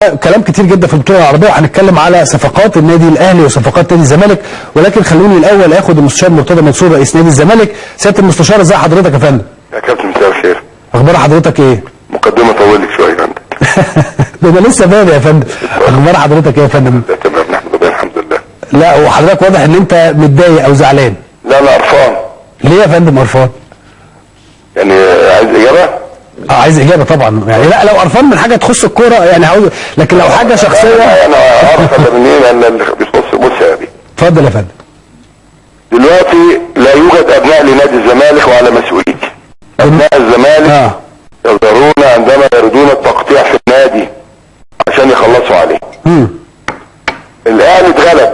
كلام كتير جدا في البطوله العربيه، وهنتكلم على صفقات النادي الاهلي وصفقات نادي الزمالك، ولكن خلوني الاول اخد المستشار مرتضى منصور رئيس نادي الزمالك. سياده المستشار، ازي حضرتك يا فندم؟ يا كابتن مساء الخير. اخبار حضرتك ايه؟ مقدمه طولت شويه عندك. ده انا لسه بادئ يا فندم. اخبار حضرتك ايه يا فندم؟ تمام، نحمد الله الحمد لله. لا وحضرتك واضح ان انت متضايق او زعلان. لا انا قرفان. ليه يا فندم قرفان؟ يعني عايز اجابه؟ عايز اجابه طبعا، يعني لا لو قرفان من حاجه تخص الكوره يعني هقول، لكن لو حاجه شخصيه انا عارف منين اللي بص يا ابي. اتفضل يا فندم. دلوقتي لا يوجد ابناء لنادي الزمالك وعلى مسؤوليتي. ابناء الزمالك يظهرون عندما يريدون التقطيع في النادي عشان يخلصوا عليه. الاهلي اتغلب.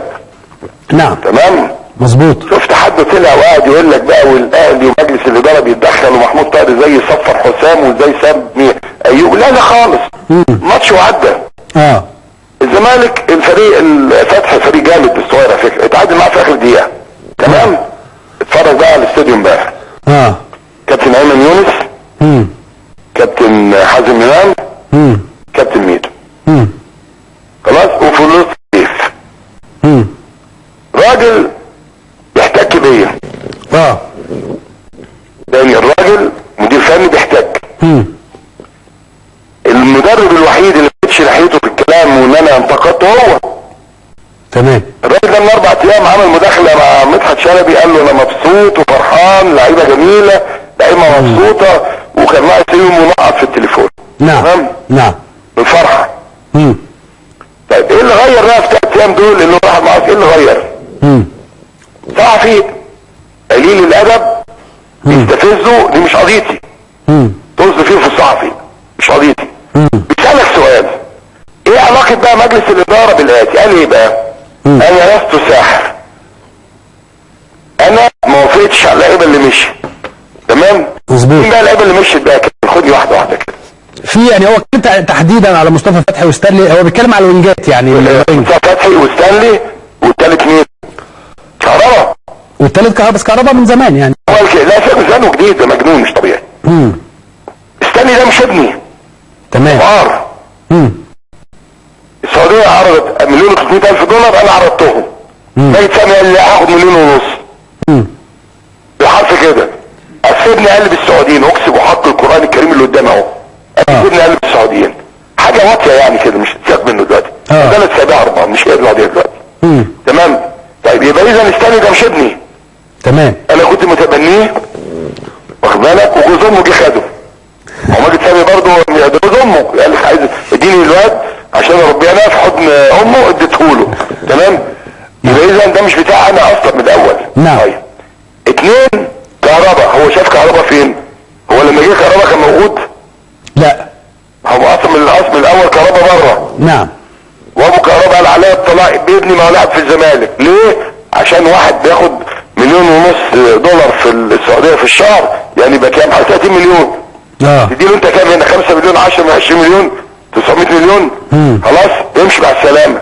نعم تمام؟ مظبوط. شفت حد طلع وقاعد يقول لك بقى والاهلي ومجلس الاداره بيتدخل ومحمود طاهر ازاي صفر حسام وازاي ساب ايوب؟ لا لا خالص. ماتش وعدى. الزمالك الفريق الفتح فريق جامد الصغير على فكره، اتعادل معاه في اخر دقيقه. تمام؟ اتفرج بقى على الاستوديو امبارح. كابتن ايمن يونس، كابتن حازم امام، كابتن ميدو. خلاص، وفلوس كيف راجل يحتك بيا. تاني الراجل مدير فني بيحتك. المدرب الوحيد اللي مش ناحيته في الكلام وان انا انتقدته هو. تمام. الراجل ده من 4 ايام عمل مداخله مع مدحت شلبي، قال له انا مبسوط وفرحان، لعيبه جميله، لعيبه مبسوطه، وكان ناقص يوم منقط في التليفون. نعم. تمام؟ نعم. بالفرحه. طيب ايه اللي غير بقى في 3 ايام دول اللي هو راح معاك؟ ايه اللي غير؟ صحفي قليل الادب يستفزه، دي مش قضيتي. طز فيه في الصحفي، مش قضيتي. بيسألك سؤال، ايه علاقة بقى مجلس الادارة بالآتي؟ قال ايه بقى؟ انا لست ساحر، انا ما وافقتش على اللعيبه اللي مشي. تمام؟ مظبوط. مين بقى اللعيبه اللي مشيت بقى؟ خدني واحده واحده كده. في يعني هو كان تحديدا على مصطفى فتحي وستانلي، هو بيتكلم على الوينجات يعني. مصطفى فتحي وستانلي، والثالث مين؟ كهربا. والثالث كهربا، بس كهربا من زمان يعني. لا في ميزانه جديد، ده مجنون مش طبيعي. ستانلي ده مش ابني. تمام. فقار. السعوديه عرضت $1,300,000، انا عرضتهم. بقيت سامي قال لي هاخد 1.5 مليون. بالحرف كده. اسيبني قلب السعوديين، اقسم وحق القران الكريم اللي قدامي اهو. اسيبني قلب السعوديين. حاجه واطيه يعني كده، مش هتسيب منه دلوقتي. ده انا سايبها 4، مش قادر عليها دلوقتي. تمام؟ طيب يبقى اذا ستانلي ده مش ابني. تمام. انا كنت متبنيه، واخد بالك، وجوز امه جه خده. هو ماجد سامي برضه جوز امه، قال لك عايز اديني الواد عشان اربيه انا في حضن امه، اديته له. تمام؟ يبقى اذا ده مش بتاعي انا اصلا من الاول. نعم. طيب 2 كهربا، هو شاف كهربا فين؟ هو لما جه كهربا كان موجود؟ لا. هو اصلا من الاول كهربا بره. نعم. وابو كهربا قال عليا الطلاق بابني ما لعب في الزمالك، ليه؟ عشان واحد بياخد $1.5 مليون في السعوديه في الشهر، يعني يبقى كام؟ 30 مليون. تديله انت كام هنا؟ 5 مليون، 10 من 20 مليون، 900 مليون. خلاص يمشي مع السلامه.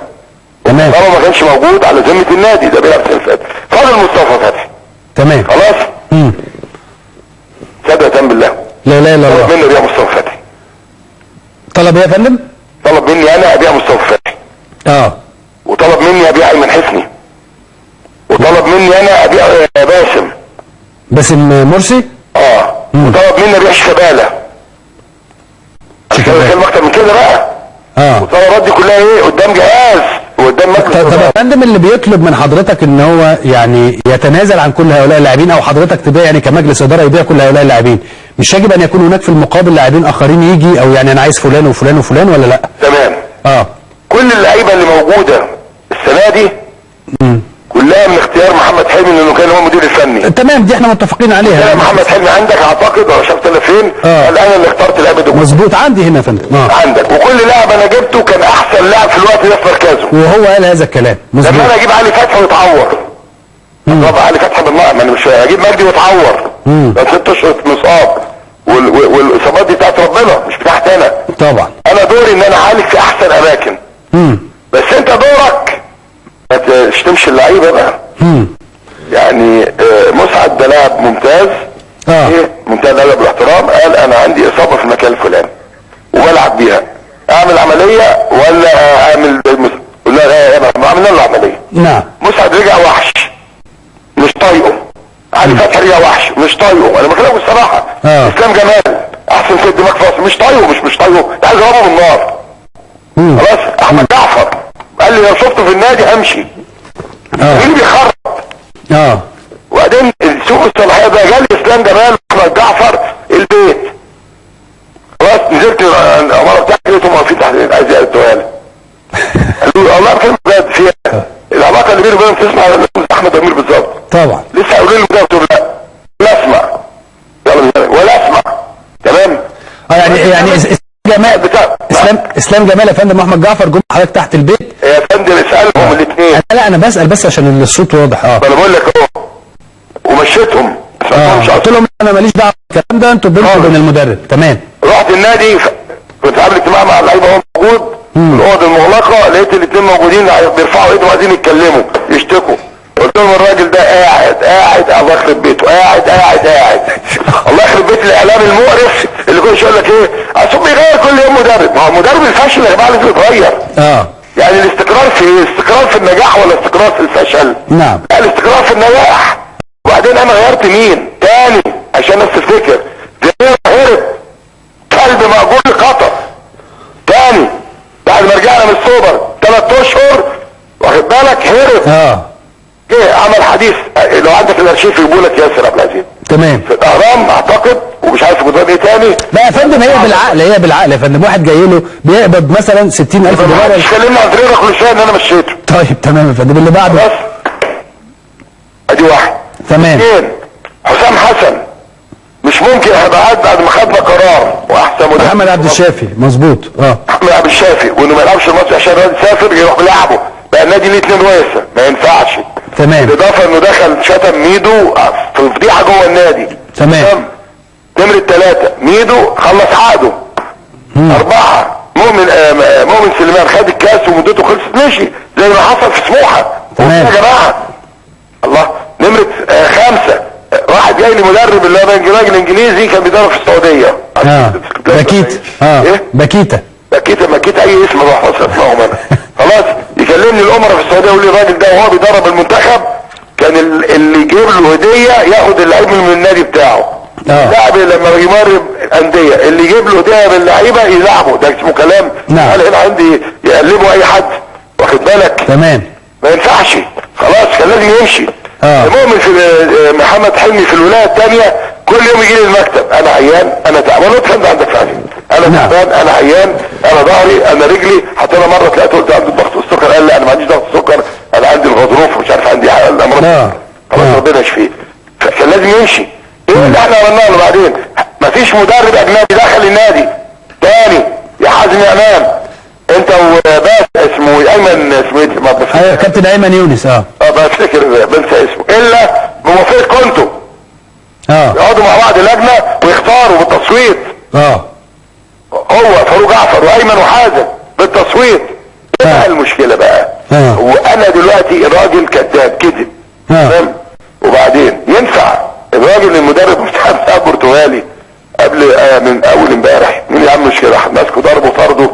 تمام. طبعا ما كانش موجود على ذمه النادي، ده بيلعب السنه اللي فاتت. فاضل مصطفى فتحي. تمام. خلاص؟ صدق بالله. لا لا لا. طلب مني ابيع مصطفى فتحي. طلب ايه يا فندم؟ طلب مني انا ابيع مصطفى فتحي. وطلب مني ابيع ايمن حسني. وطلب مني انا ابيع باسم مرسي. وطلب مني ابيع شيكابالا. عشان كلمة اكتر من كده بقى. والطلبات دي كلها ايه؟ قدام جهاز وقدام مجلس. طب يا فندم، اللي بيطلب من حضرتك ان هو يعني يتنازل عن كل هؤلاء اللاعبين، او حضرتك تبيع يعني كمجلس اداره يبيع كل هؤلاء اللاعبين، مش يجب ان يكون هناك في المقابل لاعبين اخرين يجي، او يعني انا عايز فلان وفلان وفلان، ولا لا؟ تمام. كل اللعيبه اللي موجوده السنه دي كلها من اختيار محمد حلمي، لانه كان هو المدير الفني. تمام، دي احنا متفقين عليها. محمد حلمي عندك اعتقد، ولا شفت انا فين؟ قال انا اللي اخترت لعيبه دول. مظبوط، عندي هنا يا فندم. عندك، وكل لاعب انا جبته كان احسن لاعب في الوقت ده في مركزه، وهو قال هذا الكلام. مظبوط. لما انا اجيب علي فتحي ويتعور، طبعا علي فتحي بالنقل، انا مش هجيب مجدي ويتعور، ده 6 اشهر مصاب، والاصابات دي بتاعت ربنا مش بتاعتي انا. طبعا انا دوري ان انا اعالج في احسن اماكن. بس انت دورك ما تشتمش اللعيبه بقى. يعني مسعد ده لاعب ممتاز. ممتاز، لاعب بالاحترام. قال انا عندي اصابه في المكان الفلاني وبلعب بيها، اعمل عمليه ولا اعمل لا عملنا له عمليه. نعم. مسعد رجع وحش مش طايقه، علي فتحي رجع وحش مش طايقه، انا بكلمك الصراحه. اسلام جمال احسن في الدماغ في مصر مش طايقه، مش طايقه، ده عايز يضربه بالنار. خلاص. احمد جعفر قال لي لو شفته في النادي همشي. مين اللي بيخرب؟ وبعدين سوق الصلاحيه ده جالي اسلام جمال واحمد جعفر البيت. خلاص نزلت العماره بتاعتي لقيتهم واقفين تحت عايز يقعدوا لي. قالوا لي والله كلمه بجد فيها العلاقه اللي بيني وبينهم تسمع احمد امير بالظبط. طبعا. لسه قايلين له كده قلت له لا اسمع يلا ولا اسمع. تمام. يعني اسلام جمال يا فندم واحمد جعفر جم حضرتك تحت البيت يا فندم اسالهم الاثنين. لا انا بسال بس عشان الصوت واضح. انا بقول لك اهو ومشيتهم. قلت لهم انا ماليش دعوه بالكلام ده، انتوا بينكم وبين المدرب. تمام. رحت النادي كنت عامل اجتماع مع اللعيبه وهو موجود في الاوضه المغلقه، لقيت الاثنين موجودين بيرفعوا ايدهم عايزين يتكلموا يشتكوا. قلت لهم الراجل ده قاعد الله يخرب بيته قاعد الله يخرب بيت الاعلام المقرف اللي كل شويه يقول لك ايه اصل بيغير كل يوم مدرب. ما هو مدرب الفشل يا جماعه لازم يتغير. يعني الاستقرار في ايه؟ استقرار في النجاح ولا استقرار في الفشل؟ نعم. لا الاستقرار في النجاح. وبعدين انا غيرت مين تاني عشان الناس تفتكر؟ زي هرب كلب مأجور قطر تاني بعد ما رجعنا من السوبر 3 اشهر واخد بالك هرب. جه عمل حديث لو عندك الارشيف يجيبوا لك ياسر عبد العزيز. تمام. في الاهرام اعتقد ومش عارف جدران ايه تاني. لا يا فندم هي بالعقل يا فندم. واحد جاي له بيقبض مثلا 60,000 دولار. مش كلمنا عن طريقه كل شويه ان انا مشيته. طيب تمام يا فندم. اللي بعده خلاص ادي واحد. تمام. اثنين حسام حسن مش ممكن هيبقى قاعد بعد ما خدنا قرار واحسن مدرب محمد عبد الشافي. مظبوط. محمد عبد الشافي وانه ما يلعبش الماتش عشان الراجل سافر يروح بيلعبه بقى النادي ليه 2 رئيسه ما ينفعش. تمام. بالاضافه انه دخل شتم ميدو في فضيحه جوه النادي. تمام. نمرة 3 ميدو خلص عقده. 4 مؤمن سليمان خد الكاس ومدته خلصت مشي زي ما حصل في سموحه. تمام يا جماعه الله. نمرة 5 واحد جاي لي مدرب اللي هو راجل انجليزي كان بيدرب في السعوديه. باكيتا. باكيتا اي اسم روح مصر اسمعهم انا. خلاص يكلمني الامراء في السعوديه يقول لي الراجل ده وهو بيدرب المنتخب كان اللي يجيب له هديه ياخد اللعيب من النادي بتاعه. لاعب لما يمرب انديه اللي يجيب له هديه باللعيبه يلعبه. ده اسمه كلام. قال هنا عندي يقلبوا اي حد واخد بالك. تمام. ما ينفعش. خلاص كان لازم يمشي. المؤمن في محمد حلمي في الولايه الثانيه كل يوم يجي لي المكتب انا عيان انا تعبان. وانت عندك فعلا انا تعبان انا عيان انا ظهري انا رجلي. حتى انا مره طلعت قلت عندي ضغط السكر قال لا انا ما عنديش ضغط السكر انا عندي الغضروف ومش عارف عندي الامراض. خلاص ربنا يشفيه. فكان لازم يمشي. ايه اللي احنا عملناه له بعدين؟ مفيش مدرب اجنبي دخل النادي تاني يا حازم يا امام انت وباس اسمه ايمن اسمه ايه؟ كابتن ايمن يونس. بفتكر بنسى اسمه الا بموافقه كنتوا يقعدوا مع بعض لجنه ويختاروا بالتصويت. هو فاروق جعفر وايمن وحازم بالتصويت. ايه المشكله بقى؟ وانا دلوقتي الراجل كذاب كذب. تمام. وبعدين ينفع الراجل المدرب بتاع برتغالي قبل من اول امبارح مين يا عم مش كده ماسكه ضربه طرده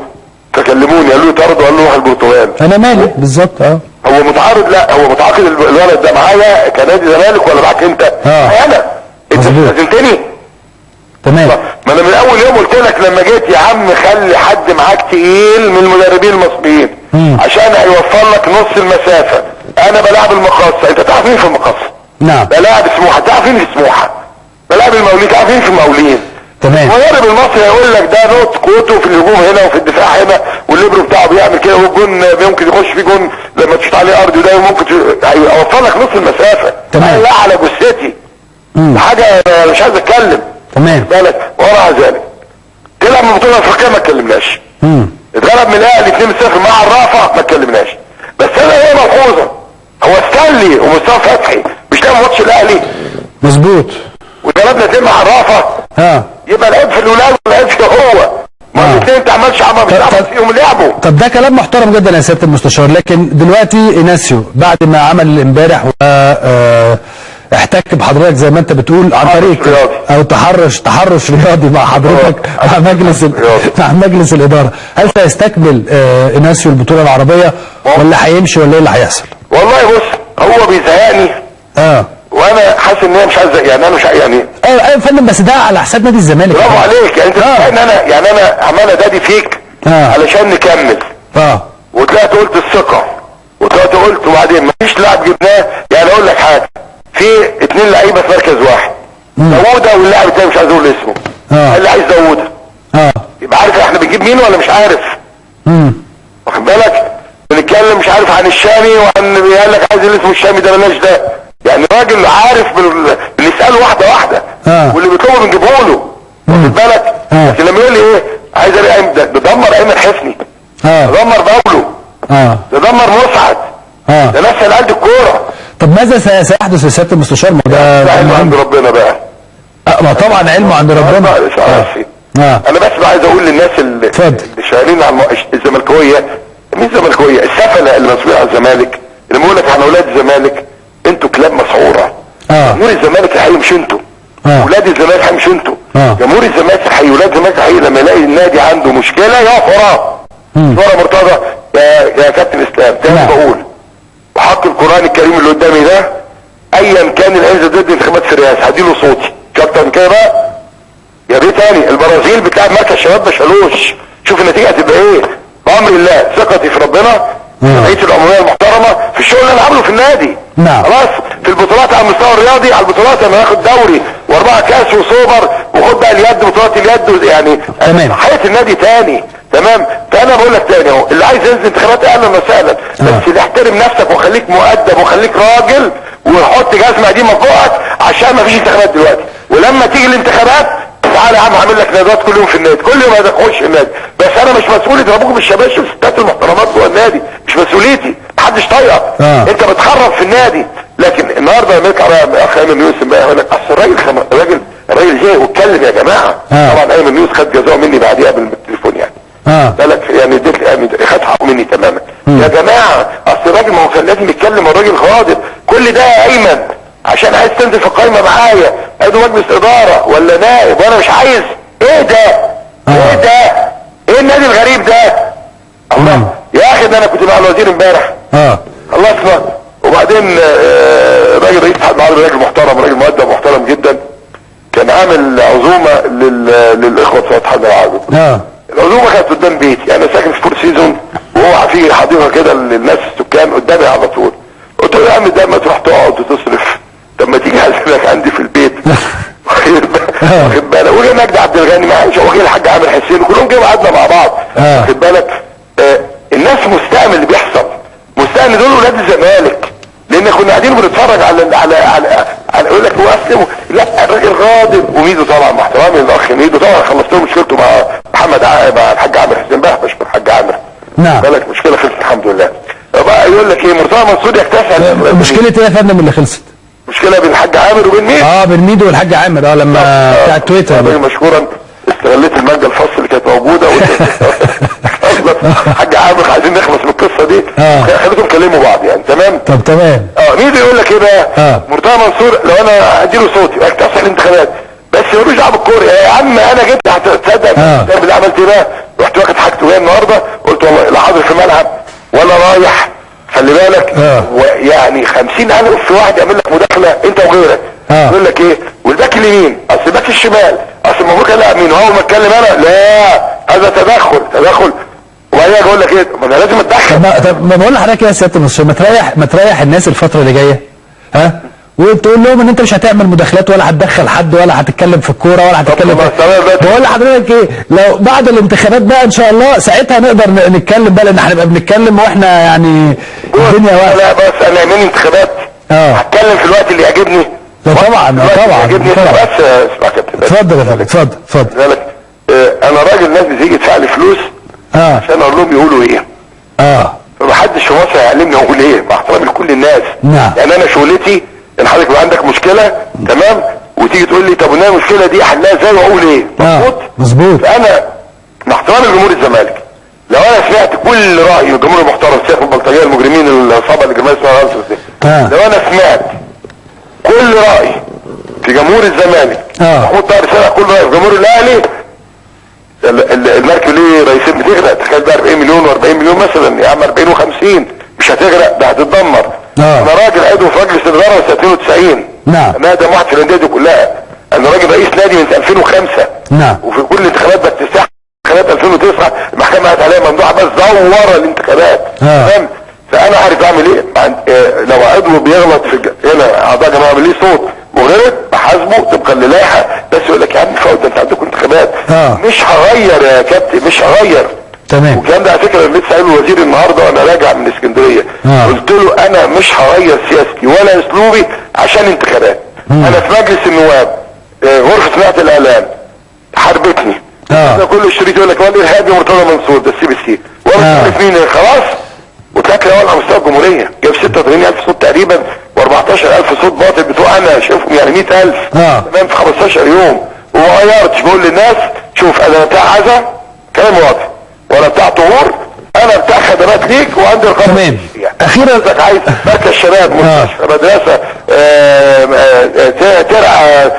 فكلموني قالوا له طرده قال له روح البرتغال. انا مالي بالظبط. هو متعارض. لا هو متعاقد الولد ده معايا كنادي زمالك ولا معاك انت؟ انا انت استاذنتني. تمام. ما انا من اول يوم قلت لك لما جيت يا عم خلي حد معاك تقيل من المدربين المصريين عشان هيوفر لك نص المسافه. انا بلعب المقاصه. انت تعرف مين في المقاصه؟ نعم. بلعب سموحه. تعرف مين في سموحه؟ بلعب المقاولين. تعرف مين في المقاولين؟ تمام. المدرب المصري هيقول لك ده نقط قوته في الهجوم هنا وفي الدفاع هنا والليبرو بتاعه بيعمل كده والجون ممكن يخش في جون لما تشوط عليه ارضي ده وممكن هيوفر لك نص المسافه. تمام. لا على جثتي حاجه مش عايز اتكلم. تمام. بالك وراء ذلك تلعب من بطوله افريقيه ما اتكلمناش. اتغلب من الاهلي 2-0 مع الرافع ما اتكلمناش. بس انا ايه ملحوظه هو ستانلي ومصطفى فتحي مش لعبوا ماتش الاهلي؟ مظبوط. وضربنا 2 مع الرافع. يبقى العيب في الولاد والعيب في هو. ما الاثنين ما تعملش عمل مش عارف فيهم لعبوا. طب ده كلام محترم جدا يا سياده المستشار. لكن دلوقتي ايناسيو بعد ما عمل امبارح احتك بحضرتك زي ما انت بتقول عن طريق رياضي. او تحرش رياضي مع حضرتك مع مجلس الاداره، هل سيستكمل اناسيو البطوله العربيه ولا هيمشي ولا ايه اللي هيحصل؟ والله بص، هو بيزهقني وانا حاسس ان هي مش عايز، يعني انا مش يعني ايوه يا فندم، بس ده على حساب نادي الزمالك. برافو عليك، يعني انت ان انا يعني انا عمال ادادي فيك علشان نكمل. وطلعت قلت الثقه، وطلعت قلت وبعدين مفيش لاعب جبناه. يعني اقول لك حاجه، في 2 لعيبه في مركز واحد، داوودة واللاعب الثاني مش عايز اقول اسمه، اللي عايز داوودة يبقى عارف احنا بنجيب مين ولا مش عارف؟ واخد بالك؟ بنتكلم مش عارف عن الشامي، وعن قال لك عايز اللي اسمه الشامي ده بلاش ده. يعني راجل عارف بنساله واحده واحده، واللي بيطلبه بنجيبه له. واخد بالك؟ لكن لما يقول لي ايه عايز الاقي ده دمر ايمن حفني، دمر باولو، ده دمر مسعد، ده نفس العيال دي الكوره. طب ماذا سيحدث يا سياده المستشار؟ ما ده علم عند ربنا بقى. ما طبعا علمه عند ربنا. انا بس عايز اقول للناس اللي شغالين على الزملكاويه، مين الزملكاويه؟ السفله اللي مسؤولين على الزمالك، اللي بيقول لك عن اولاد الزمالك انتوا كلاب مسعوره. جمهور الزمالك الحقيقي مش انتوا، ولاد الزمالك الحقيقي مش انتوا. جمهور الزمالك الحقيقي ولاد الزمالك الحقيقي لما يلاقي النادي عنده مشكله يقف وراه. ورا مرتضى يا كابتن اسلام تاني بقول، وحق القران الكريم اللي قدامي ده، ايا كان اللي هينزل ضد انتخابات في الرئاسه هديله صوتي، مش اكتر من كده بقى. يا ريت تاني البرازيل بتلعب مركز شباب ما شالوش، شوف النتيجه هتبقى ايه. بامر الله ثقتي في ربنا، رئيس العموميه المحترمه في الشغل اللي انا عامله في النادي. خلاص في البطولات على المستوى الرياضي، على البطولات انا هاخد دوري و4 كاس وسوبر، وخد بقى اليد بطولات اليد، يعني حياه النادي تاني. تمام. فانا بقول لك تاني اهو، اللي عايز ينزل انتخابات اهلا وسهلا، بس احترم نفسك وخليك مؤدب وخليك راجل، وحط جزمه قديمه فوقك عشان ما فيش انتخابات دلوقتي. ولما تيجي الانتخابات تعالى يا عم هعمل لك ندوات كل يوم في النادي، كل يوم هتخش النادي، بس انا مش مسؤولي يضربوك بالشباشب والستات المحترمات جوه النادي، مش مسؤوليتي، محدش طايقك. انت بتخرب في النادي. لكن النهارده لما يطلع بقى اخ ايمن يونس امبارح يقول لك اصل الراجل جاي واتكلم يا جماعه. طبعا ايمن يونس خد جزاء مني بعديها بالتليفون يعني. بالك يعني اديت خد حقه مني تماما. يا جماعه اصل الراجل ما هو كان لازم يتكلم، الراجل غاضب. كل ده يا ايمن عشان عايز تنزل في القايمه معايا، ادو مجلس اداره ولا نائب، وانا مش عايز. ايه ده؟ ايه ده؟ ايه النادي الغريب ده؟ الله يا اخي، ده انا كنت مع الوزير امبارح. خلصنا وبعدين راجل رئيس اتحاد المعارض، راجل محترم، راجل مؤدب محترم جدا، كان عامل عزومه للاخوه بتوع اتحاد المعارض. العزومه كانت قدام بيتي، انا ساكن في فور سيزون، وهو في حديقه كده للناس السكان قدامي على طول. قلت له يا عم ده ما تروح تقعد وتصرف، طب ما تيجي اعزمك عندي في البيت. واخد بالك؟ وجه مجدي عبد الغني معايا، وجه الحاج عامر حسين، وكلهم جاوا قعدنا مع بعض. واخد بالك؟ الناس مستأمن اللي بيحصل، مستأمن دول ولاد الزمالك، لان كنا قاعدين بنتفرج على يقول لك هو اسلم، لا الراجل غاضب. وميدو طبعا مع احترامي الاخ ميدو طبعا خلصت له مشكلته مع محمد مع الحاج عامر حسين بقى، بشكر الحاج عامر. بالك مشكله خلصت الحمد لله. بقى يقول لك ايه، مرتضى منصور يكتسب. مشكله ايه يا فندم اللي خلصت؟ مشكله بين الحاج عامر وبين مين؟ بين ميدو والحاج عامر. لما بتاع تويتر مشكورا استغليت الماده الفصل اللي كانت موجوده الحاج عامر عايزين نخلص من القصه دي، خليتهم يكلموا بعض يعني. تمام. طب تمام. ميدو يقول لك ايه بقى؟ مرتضى منصور لو انا اديله صوتي اكتسح الانتخابات، بس ملوش دعوه بالكوره. يا عم انا جبت هتصدق اللي عملت ايه بقى؟ رحت واخد حاجته وهي النهارده، قلت والله لا حاضر في الملعب ولا رايح، خلي بالك. ويعني 50,000 في واحد يعمل لك مداخله انت وغيرك. يقول لك ايه؟ والباك اليمين اصل الباك الشمال اصل المفروض اللاعب مين؟ هو ما اتكلم انا؟ لا هذا تدخل. وبعدين اقول لك ايه؟ ما انا لازم اتدخل. طب ما بقول لحضرتك يا سياده المستشار، ما تريح الناس الفتره اللي جايه، وتقول لهم ان انت مش هتعمل مداخلات ولا هتدخل حد ولا هتتكلم في الكوره ولا هتتكلم بقول لحضرتك ايه، لو بعد الانتخابات بقى ان شاء الله ساعتها نقدر نتكلم بقى، لان هنبقى بنتكلم واحنا يعني الدنيا واقفه. لا بس انا يهمني انتخابات، هتكلم في الوقت اللي يعجبني. طبعا بس اسمع يا كابتن، اتفضل يا فندم، اتفضل. انا راجل الناس بتيجي تدفع لي فلوس عشان اقول لهم يقولوا ايه. فمحدش في مصر هيعلمني اقول ايه، مع احترامي لكل الناس. يعني انا شغلتي ان حضرتك يبقى عندك مشكله، تمام، وتيجي تقول لي طب المشكله دي احلها ازاي واقول ايه؟ مظبوط. فانا مع احترامي لجمهور الزمالك، لو انا سمعت كل راي الجمهور المحترم سيف البلطجيه المجرمين العصابه اللي جماعه اسمها دي، لو انا سمعت كل راي في جمهور الزمالك. محمود طاهر سامع كل راي في جمهور الاهلي. المركب ليه رئيسين بتغرق؟ تخيل بقى 40 مليون و40 مليون مثلا، يا عم 40 و50 مش هتغرق، ده هتتدمر. انا راجل عضو في مجلس الاداره من 92. انا اقدم واحد في الانديه دي كلها. انا راجل رئيس نادي من 2005. وفي كل الانتخابات باكتساح. انتخابات 2009 المحكمه قالت عليها ممنوعه، بس زور الانتخابات. تمام. فانا عارف اعمل ايه. لو عضو بيغلط في هنا اعضاء جماعه ليه صوت مغرض بحاسبه طبقا للائحه، بس يقول لك يا عم فوت، انت عندكم انتخابات. مش هغير يا كابتن، مش هغير. تمام. والكلام ده على فكره لسه قايله الوزير النهارده وانا راجع من اسكندريه. قلت له انا مش هغير سياستي ولا اسلوبي عشان انتخابات. انا في مجلس النواب غرفه صناعه الاعلام حاربتني. انا كل شريط يقول لك هو الارهابي مرتضى منصور ده السي بي سي، وانا مش عارف مين. خلاص وطلعت الاول على مستوى الجمهوريه، جاب 86,000 صوت تقريبا و14,000 صوت باطل بتوع انا شايفهم يعني 100,000. تمام في 15 يوم. وما غيرتش، بقول للناس شوف انا بتاع عزا كلام واضح، ولا بتاع طهور، انا بتاع خدمات ليك وعندي رقم. تمام. اخيرا انك عايز مركز شباب، مستشفى، مدرسه، ترعى،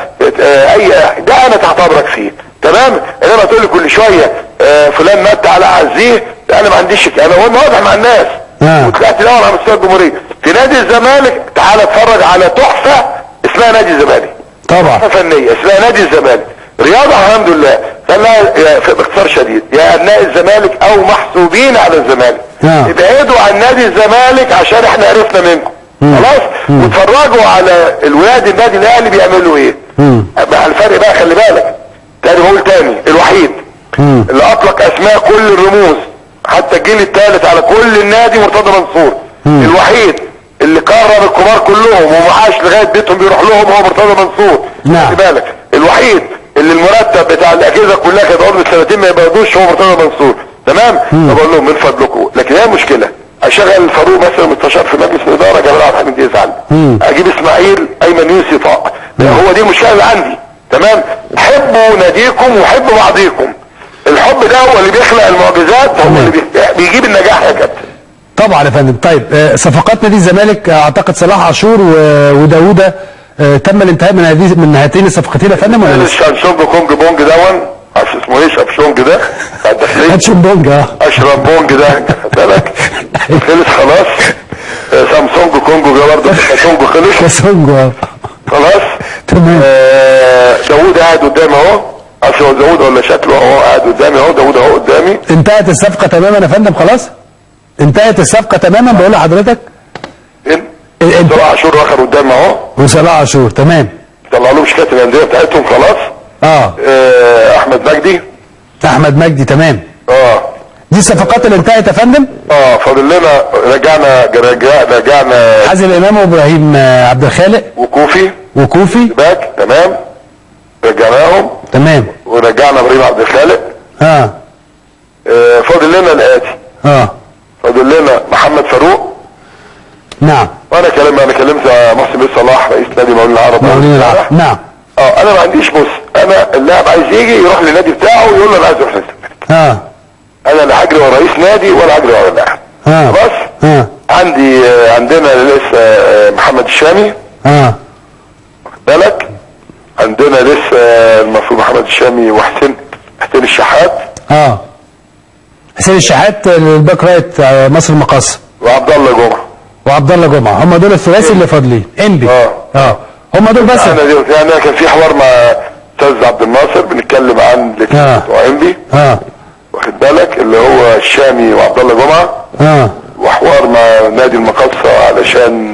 اي ده انا تحت امرك فيه. تمام. انما تقول لي كل شويه فلان مات تعالى اعزيه، انا ما عنديش. انا واضح مع الناس. وطلعت الاول على مستوى الجمهوريه في نادي الزمالك. تعالى اتفرج على تحفه اسمها نادي الزمالك. طبعا تحفه فنيه اسمها نادي الزمالك، رياضه الحمد لله. خليها باختصار شديد، يا ابناء الزمالك او محسوبين على الزمالك ابعدوا عن نادي الزمالك عشان احنا عرفنا منكم. خلاص. واتفرجوا على الولاد النادي الاهلي بيعملوا ايه. مع الفرق بقى خلي بالك، تاني بقول تاني، الوحيد اللي اطلق اسماء كل الرموز حتى الجيل الثالث على كل النادي مرتضى منصور. الوحيد اللي كرم الكبار كلهم ومعاش لغايه بيتهم بيروح لهم هو مرتضى منصور. خلي بالك. الوحيد اللي المرتب بتاع الاجهزه كلها كانت عمر سنتين ما يبردوش هو مرتضى منصور. تمام. فبقول لهم من فضلكم، لكن هي مشكله اشغل فاروق مثلا مستشار في مجلس الاداره، جمال عبد الحميد يزعل. اجيب اسماعيل ايمن يوسف يطاق. هو دي المشكله اللي عندي. تمام. حبوا ناديكم وحبوا بعضيكم. الحب ده هو اللي بيخلق المعجزات، هو اللي بيجيب النجاح يا كابتن. طبعا يا فندم. طيب صفقات نادي الزمالك اعتقد صلاح عاشور وداوودة تم الانتهاء من هاتين الصفقتين يا فندم ولا لسه؟ شانشونج كونج بونج دون، عارف اسمه ايه؟ شابشونج ده شابشونج بونج. اشرف بونج ده خد بالك خلص خلاص. سامسونج كونجو ده برضه سامسونج خلص. سامسونج خلاص. تمام. داوود قاعد قدامي اهو، عارف هو داوود ولا شكله اهو قاعد قدامي اهو، داوود اهو قدامي. انتهت الصفقه تماما يا فندم خلاص؟ انتهت الصفقه تماما بقول لحضرتك. صلاح عاشور واخر قدامي اهو. وصلاح عاشور تمام. طلع لهم شكايه الانديه بتاعتهم خلاص. احمد مجدي. احمد مجدي تمام. دي الصفقات اللي انتهت يا فندم؟ فاضل لنا رجعنا حازم امام وابراهيم عبد الخالق وكوفي باك. تمام. رجعناهم. تمام. ورجعنا ابراهيم عبد الخالق. فاضل لنا الاتي. فاضل لنا محمد فاروق. نعم. وانا كلمت محسن بن صلاح رئيس نادي مقاولين العرب. نعم. انا ما عنديش. بص انا اللاعب عايز يجي يروح للنادي بتاعه ويقول له انا عايز اروح للزمالك. انا لا هجري ورا رئيس نادي ولا هجري ورا اللاعب. خلاص. عندنا لسه محمد الشامي. واخد بالك. عندنا لسه المفروض محمد الشامي وحسين الشحات. حسين الشحات الباك رايت مصر المقاصة. وعبد الله جمعه. هم دول الثلاثي اللي فاضلين. انبي. هم دول بس. يعني كان في حوار مع استاذ عبد الناصر بنتكلم عن الاثنين بتوع انبي. واخد بالك اللي هو الشامي وعبد الله جمعه. وحوار مع نادي المقاصة علشان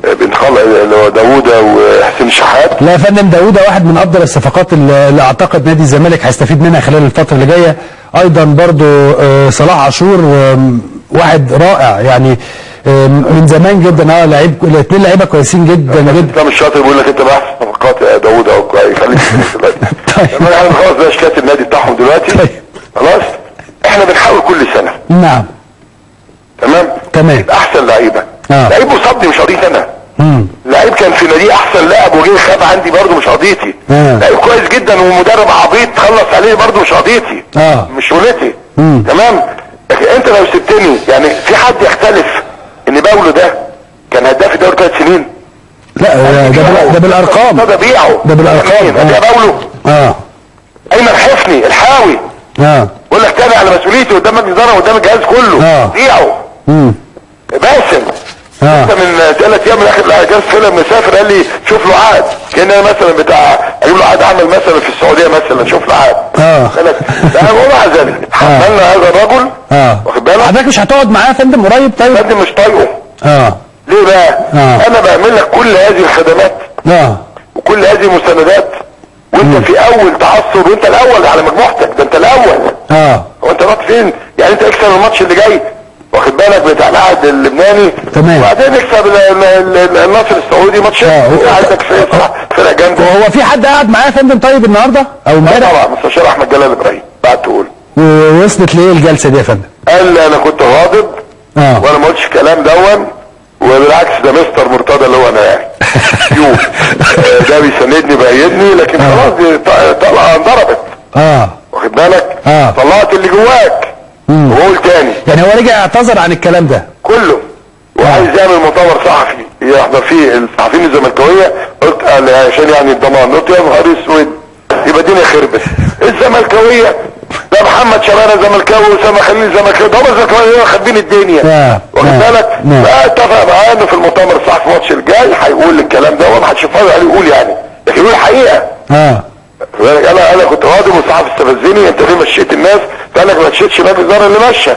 بنخلق اللي هو داوودة وحسين الشحات. لا يا فندم، داوودة واحد من افضل الصفقات اللي اعتقد نادي الزمالك هيستفيد منها خلال الفتره اللي جايه. ايضا برضو صلاح عاشور واحد رائع يعني من زمان جدا. لعيب، الاثنين لعيبه كويسين جدا جدا. انت مش شاطر بيقول لك انت بقى صفقات يا داوودة او كويس خليك دلوقتي. احنا خلاص ده شكايه النادي بتاعهم دلوقتي. خلاص. احنا بنحاول كل سنه. نعم. تمام. احسن لعيبه. لعيب مصابني مش قضيتي انا. لعيب كان في نادي احسن لاعب وجه خاب عندي برضه مش قضيتي. لعيب كويس جدا ومدرب عبيط خلص عليه برضه مش قضيتي. مش شغلتي. تمام. لكن انت لو سبتني يعني في حد يختلف ان باولو ده كان هداف الدوري 3 سنين؟ لا ده بالارقام، ده بيعه، ده بالارقام. ده بقوله ايمن حفني الحاوي بقول لك تاني على مسؤوليتي قدام الاداره وقدام الجهاز كله. بيعه باسم انت من 3 ايام من اخر الاجازه فيلم مسافر قال لي شوف له عقد، كان انا مثلا بتاع اجيب له عقد عمل مثلا في السعوديه مثلا شوف له عقد. لا ومع ذلك حملنا هذا الرجل. واخد بالك حضرتك مش هتقعد معاه يا فندم قريب؟ طيب فندم مش طايقه. ليه بقى؟ انا بعمل لك كل هذه الخدمات وكل هذه المساندات وانت في اول تعثر وانت الاول على مجموعتك، ده انت الاول. هو انت رحت فين؟ يعني انت اكسب الماتش اللي جاي واخد بالك بتاع العهد اللبناني تمام، وبعدين نكسب النصر السعودي ماتش عايزك فرقه جامده. وهو في حد قاعد معاه يا فندم طيب النهارده او امبارح؟ طبعا مستشار احمد جلال ابراهيم بعد تقول. ووصلت ليه الجلسه دي يا فندم؟ قال لي انا كنت غاضب وانا ما قلتش الكلام دون، وبالعكس ده مستر مرتضى اللي هو انا يعني ده بيساندني بايدني، لكن خلاص دي طلعه انضربت. واخد بالك؟ طلعت اللي جواك. وقول تاني يعني هو رجع اعتذر عن الكلام ده كله وعايز يعمل مؤتمر صحفي يحضر فيه الصحفيين الزملكاويه. قلت عشان يعني الضمان، قلت يا نهار اسود يبقى الدنيا خربت. الزملكاويه ده محمد شبانه زملكاوي واسامه خليل زملكاوي، ده هم الزملكاويه خاربين الدنيا. واخد بالك؟ فاتفق معاه انه في المؤتمر الصحفي الماتش الجاي هيقول الكلام ده وما حدش يفضل عليه يقول يعني، لكن يقول الحقيقه. انا كنت غاضب والصحفي استفزني، انت ليه مشيت الناس؟ قال لك ما مشيتش مجلس الاداره اللي مشى.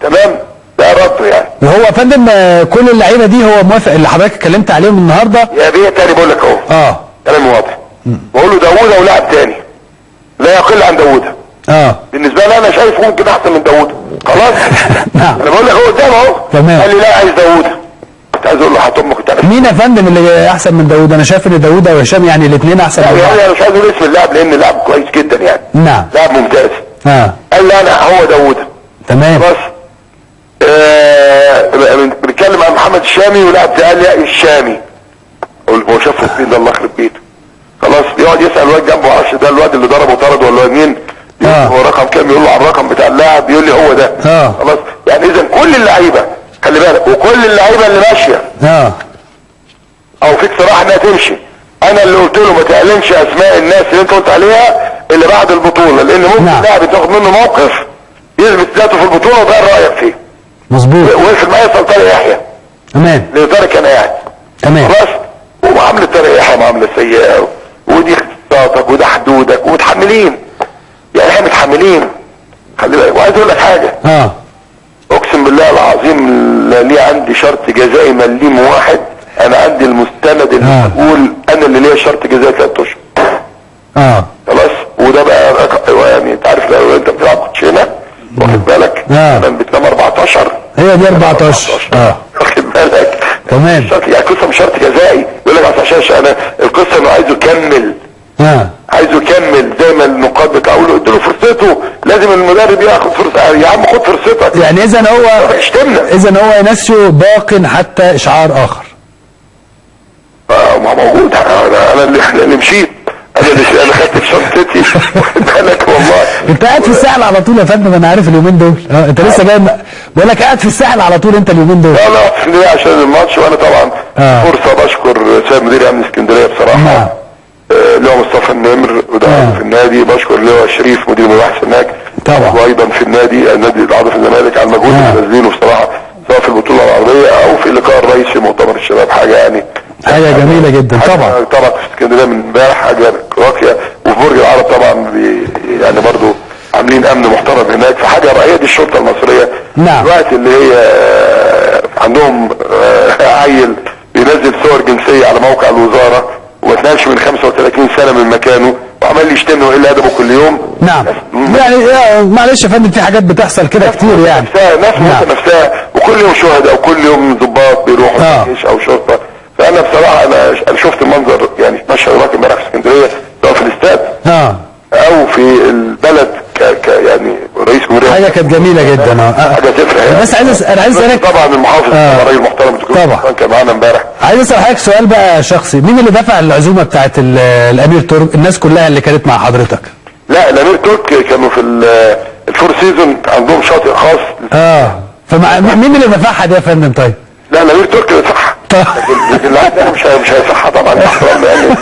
تمام، ده رده يعني. وهو يا فندم كل اللعيبه دي هو موافق اللي حضرتك اتكلمت عليهم النهارده؟ يا بيه تاني بقول لك اهو كلام واضح. بقول له داوودة ولاعب تاني لا يقل عن داوودة. بالنسبه لي انا شايفه ممكن احسن من داوودة. خلاص انا بقول لك هو قدامه اهو. قال لي لا عايز داوودة. كنت عايز اقول له هات امك. مين يا فندم اللي احسن من داوودة؟ انا شايف ان داوودة وهشام يعني الاثنين احسن من بعض. يعني انا مش عايز اقول اسم اللاعب لان اللاعب كويس جدا يعني. لاعب ممتاز. قال لي انا هو داوودة. تمام. خلاص بنتكلم عن محمد الشامي ولاعب قال لي الشامي. هو شافه فين ده الله يخرب بيته. خلاص يقعد يسال الواد جنبه، ما اعرفش ده الواد اللي ضربه طرد ولا مين. هو رقم كام؟ يقول له على الرقم بتاع اللاعب، يقول لي هو ده. خلاص يعني اذا كل اللعيبه خلي بالك وكل اللعيبه اللي ماشيه او فيك صراحه انها تمشي. انا اللي قلت له ما تعلنش اسماء الناس اللي انت قلت عليها اللي بعد البطوله، لان ممكن لاعب تاخد منه موقف يثبت ذاته في البطوله وده رايك فيه. مظبوط. وقف معايا طارق يحيى. تمام. لان طارق كان قاعد. تمام. خلاص ومعامله طارق يحيى معامله سيئه ودي اختصاصاتك وده حدودك ومتحملين. يعني احنا متحملين. خلي بالك وعايز اقول لك حاجه. اقسم بالله العظيم ليه عندي شرط جزائي مليم واحد. انا عندي المستند اللي بيقول انا اللي ليا شرط جزائي 3 اشهر. خلاص وده بقى يعني انت عارف لو انت بتلعب كوتشينه واخد بالك انا بتنام 14 هي دي 14 واخد بالك. تمام. يعني القصه مش شرط جزائي يقول لك عشان انا القصه انه عايزه يكمل. عايزه يكمل زي ما النقاد بتاعه له ادوا له فرصته. لازم المدرب ياخد فرصه. يا عم خد فرصتك. يعني اذا هو ينسوا باق حتى اشعار اخر. ما موجود. انا اللي مشيت. انا خدت شنطتي واخد بالك والله. انت قاعد في الساحل على طول يا فندم، انا عارف اليومين دول. انت لسه جاي بقول لك قاعد في الساحل على طول انت اليومين دول. لا في اسكندريه عشان الماتش. وانا طبعا فرصه بشكر سيد مدير امن اسكندريه بصراحه. اللي هو مصطفى النمر وده في النادي. بشكر اللي هو شريف مدير المباحث هناك طبعا وايضا في النادي العضو في الزمالك على المجهود اللي نازلينه بصراحه سواء في البطوله العربيه او في اللقاء الرئيسي في مؤتمر الشباب. حاجه يعني حاجه جميله جدا. طبعا في اسكندريه من امبارح حاجه راقيه. وفي برج العرب طبعا يعني برضو عاملين امن محترم هناك. في حاجه رائعه دي الشرطه المصريه. الوقت اللي هي عندهم عيل بينزل صور جنسيه على موقع الوزاره وما تنامش من 35 سنه من مكانه وعمال يشتمه ويقل ادبه كل يوم. يعني معلش يا فندم في حاجات بتحصل كده كتير يعني. ناس نفسها وكل يوم شهداء وكل يوم ضباط بيروحوا جيش او شرطه. فانا بصراحه انا شفت المنظر يعني اتمشى وراك امبارح في اسكندريه سواء في الاستاد او في البلد يعني رئيس جمهوريه. حاجه كانت جميله جدا. حاجه تفرح يعني. بس انا عايز اسالك طبعا المحافظ راجل محترم طبعا كان معانا امبارح. عايز اسال حضرتك سؤال بقى شخصي. مين اللي دفع العزومه بتاعت الامير ترك الناس كلها اللي كانت مع حضرتك؟ لا الامير ترك كانوا في الفور سيزون عندهم شاطئ خاص. فمين اللي دفعها دي يا فندم؟ طيب لا الامير ترك اللي دفعها. لكن اللي عندي انا مش هيصحى طبعا احترام يعني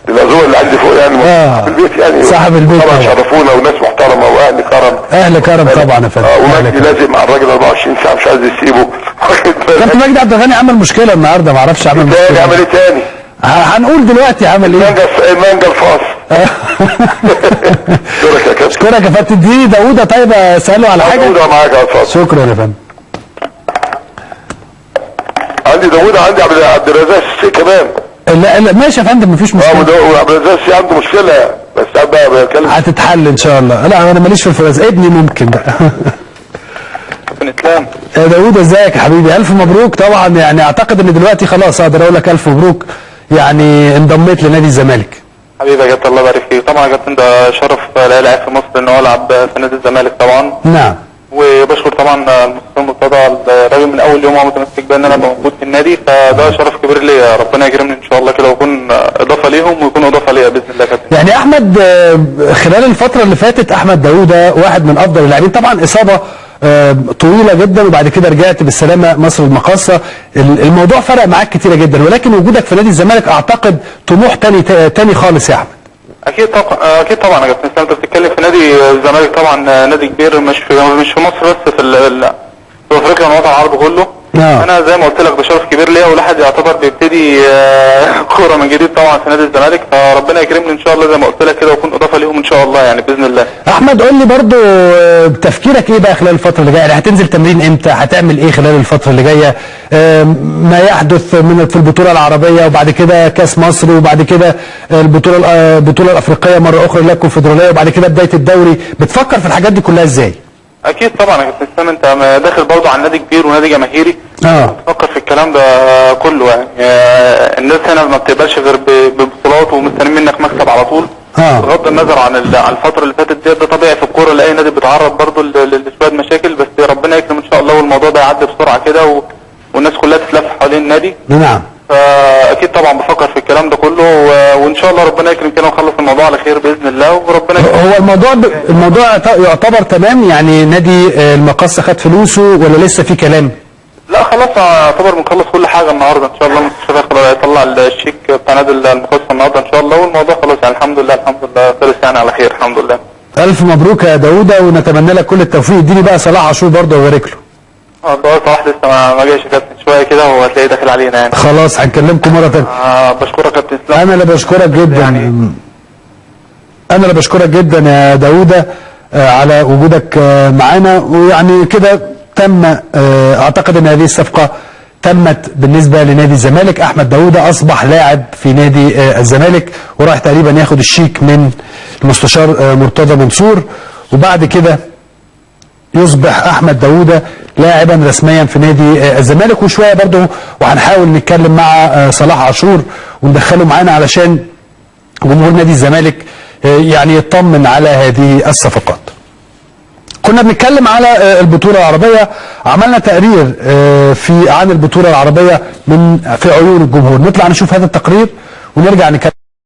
العزوه اللي عندي فوق يعني صاحب البيت يعني صاحب البيت طبعا شرفونا وناس محترمه واهل كرم. اهل كرم طبعا يا فندم. ومجدي لازق مع الراجل 24 ساعه مش عايز يسيبه. كابتن مجدي عبد الغني عمل مشكله النهارده، ما اعرفش عمل مشكله. عمل ايه تاني؟ هنقول دلوقتي عمل ايه. مانجا الفاص. اشكرك يا كابتن. اشكرك يا فندم. تديني داوودة طيب اساله على حاجه. داوودة معاك يا استاذ. شكرا يا فندم. عندي داوودة، عندي عبد الرزاق السي كمان. لا ماشي يا فندم مفيش مشكله. عبد الرزاق السي عنده مشكله بس بقى بتكلم هتتحل ان شاء الله. لا انا ماليش في الفرز، ابني ممكن بقى. اسلام يا داوودة ازيك يا حبيبي؟ الف مبروك طبعا. يعني اعتقد ان دلوقتي خلاص اقدر اقول لك الف مبروك، يعني انضميت لنادي الزمالك. حبيبي يا كابتن الله يبارك فيك. طبعا يا كابتن ده شرف لاي لاعب في مصر ان هو يلعب في نادي الزمالك طبعا. نعم. وبشكر طبعا المستشار مرتضى الراجل من اول يوم هو متمسك بان انا موجود في النادي، فده شرف كبير ليا. ربنا يكرمني ان شاء الله كده واكون اضافه ليهم ويكون اضافه ليا باذن الله يا كابتن. يعني احمد خلال الفتره اللي فاتت احمد داوودة واحد من افضل اللاعبين، طبعا اصابه طويله جدا وبعد كده رجعت بالسلامه مصر المقاصه. الموضوع فرق معاك كتيره جدا، ولكن وجودك في نادي الزمالك اعتقد طموح تاني خالص يا احمد. اكيد طبعا يا كابتن اسلام. انت بتتكلم في نادي الزمالك طبعا نادي كبير مش في مصر بس، في افريقيا والوطن العربي كله. انا زي ما قلت لك ده شرف كبير ليا، والواحد يعتبر بيبتدي كوره من جديد طبعا في نادي الزمالك، فربنا يكرمني ان شاء الله زي ما قلت لك كده واكون اضافه ليهم ان شاء الله يعني باذن الله. احمد قول لي برضو تفكيرك ايه بقى خلال الفتره اللي جايه؟ يعني هتنزل تمرين امتى؟ هتعمل ايه خلال الفتره اللي جايه؟ ما يحدث في البطوله العربيه وبعد كده كاس مصر وبعد كده البطوله الافريقيه مره اخرى لك كونفدراليه وبعد كده بدايه الدوري، بتفكر في الحاجات دي كلها ازاي؟ اكيد طبعا يا كابتن اسلام. انت داخل برضه على نادي كبير ونادي جماهيري، بتفكر في الكلام ده كله يعني. الناس هنا ما بتقبلش غير ببطولات ومستنيين منك مكسب على طول. بغض النظر عن الفتره اللي فاتت دي، ده طبيعي في الكوره، لاي نادي بيتعرض برضه لشويه مشاكل، بس ربنا يكرم ان شاء الله والموضوع ده يعدي بسرعه كده والناس كلها تتلف حوالين النادي. نعم. فاكيد طبعا بفكر في الكلام ده كله وان شاء الله ربنا يكرم كده ونخلص الموضوع على خير باذن الله وربنا يكرم. هو الموضوع يعتبر تمام يعني؟ نادي المقاصه خد فلوسه ولا لسه في كلام؟ لا خلاص يعتبر بنخلص كل حاجه النهارده ان شاء الله. المستشار هيطلع الشيك بتاع نادي المقاصه النهارده ان شاء الله، والموضوع خلاص يعني الحمد لله خلص يعني على خير الحمد لله. الف مبروك يا داوودة ونتمنى لك كل التوفيق. اديني بقى صلاح عاشور برضه وبارك له. صلاح لسه ما جاش يا كابتن، شويه كده وهتلاقيه داخل علينا يعني. خلاص هنكلمكم مره ثانيه. بشكرك يا كابتن اسلام. انا اللي بشكرك جدا يعني. انا اللي بشكرك جدا يا داوودة على وجودك معانا، ويعني كده تم اعتقد ان هذه الصفقه تمت بالنسبه لنادي الزمالك. احمد داوودة اصبح لاعب في نادي الزمالك وراح تقريبا ياخد الشيك من المستشار مرتضى منصور، وبعد كده يصبح احمد داوودة لاعبا رسميا في نادي الزمالك. وشويه برضه وهنحاول نتكلم مع صلاح عاشور وندخله معانا علشان جمهور نادي الزمالك يعني يطمن على هذه الصفقات. كنا بنتكلم على البطوله العربيه، عملنا تقرير عن البطوله العربيه في عيون الجمهور. نطلع نشوف هذا التقرير ونرجع نتكلم.